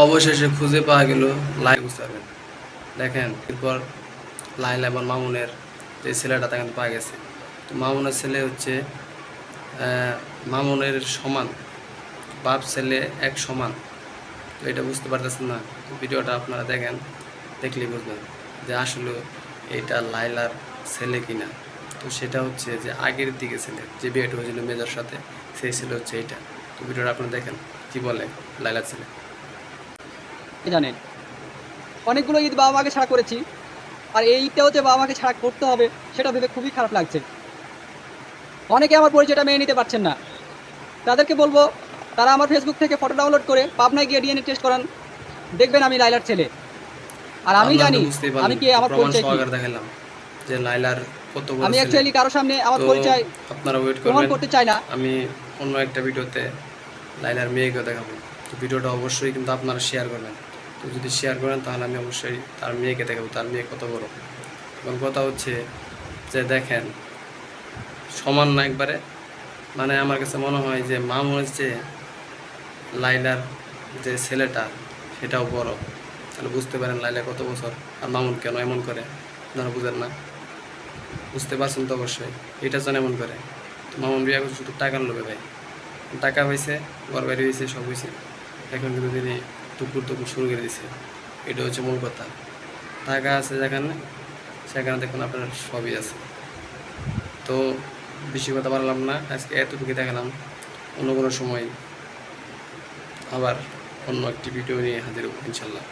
অবশেষে খুঁজে পাওয়া গেল লাইলা। বুঝতে পারবেন, দেখেন এরপর লাইলা এবং মামুনের যে ছেলেটা তাকে পাওয়া গেছে। তো মামুনের ছেলে হচ্ছে মামুনের সমান, বাপ ছেলে এক সমান। তো এটা বুঝতে পারতেছেন না, তো ভিডিওটা আপনারা দেখেন, দেখলেই বুঝবেন যে আসলে এটা লাইলার ছেলে কিনা। তো সেটা হচ্ছে যে আগের দিকে ছেলে যে বিয়েটা হয়েছিল মেজর সাথে, সেই ছেলে হচ্ছে এইটা। তো ভিডিওটা আপনারা দেখেন কি বলে লাইলার ছেলে। জানেন, অনেকগুলো ঈদ বাবা মাকে ছাড়া করেছি, আর এই ঈদটাও যে বাবা মাকে ছাড়া করতে হবে সেটা ভেবে খুবই খারাপ লাগছে। অনেকে আমার পরিচয়টা মেনে নিতে পারছেন না। তাদেরকে বলবো তারা আমার ফেসবুক থেকে ফটো ডাউনলোড করে পাবনায় গিয়ে ডিএনএ টেস্ট করান, দেখবেন আমি লাইলার ছেলে। আর আমি আপনারা তো জানি বুঝতেই আমি পারলেন, কে, তো আমার প্রমাণ পরিচয় কি। সহকারে দেখালাম যে লাইলার কত বড় আমি ছেলে। অ্যাকচুয়ালি কারো সামনে আমার তো পরিচয় আপনারা ওয়েট প্রমাণ করবেন, করতে চাই না। আমি অন্য একটা ভিডিওতে লাইলার মেয়েকেও দেখাবো। তো ভিডিওটা অবশ্যই কিন্তু আপনারা শেয়ার করবেন। তো যদি শেয়ার করেন তাহলে আমি অবশ্যই তার মেয়েকে দেখাবো, তার মেয়ে কত বড়। এবং কথা হচ্ছে যে দেখেন, সমান না একবারে। মানে আমার কাছে মনে হয় যে মামুনের চেয়ে লাইলার যে ছেলেটা সেটাও বড়। তাহলে বুঝতে পারেন লাইলা কত বছর, আর মামুন কেন এমন করে। আপনারা বুঝেন না, বুঝতে পারছেন তো অবশ্যই এটা যেন এমন করে। তো মামুন বিয়ে করছে শুধু টাকার লোভে ভাই। টাকা হয়েছে, ঘর বাড়ি হয়েছে, সব হয়েছে, এখন কিন্তু তিনি টুকুর টুকুর শুরু করে দিছে। এটা হচ্ছে মূল কথা। টাকা আছে যেখানে, সেখানে দেখুন আপনার সবই আছে। তো বেশি কথা বললাম না, আজকে এতটুকু দেখালাম। অন্য কোনো সময় আবার অন্য একটি ভিডিও নিয়ে হাজির হব ইনশাল্লাহ।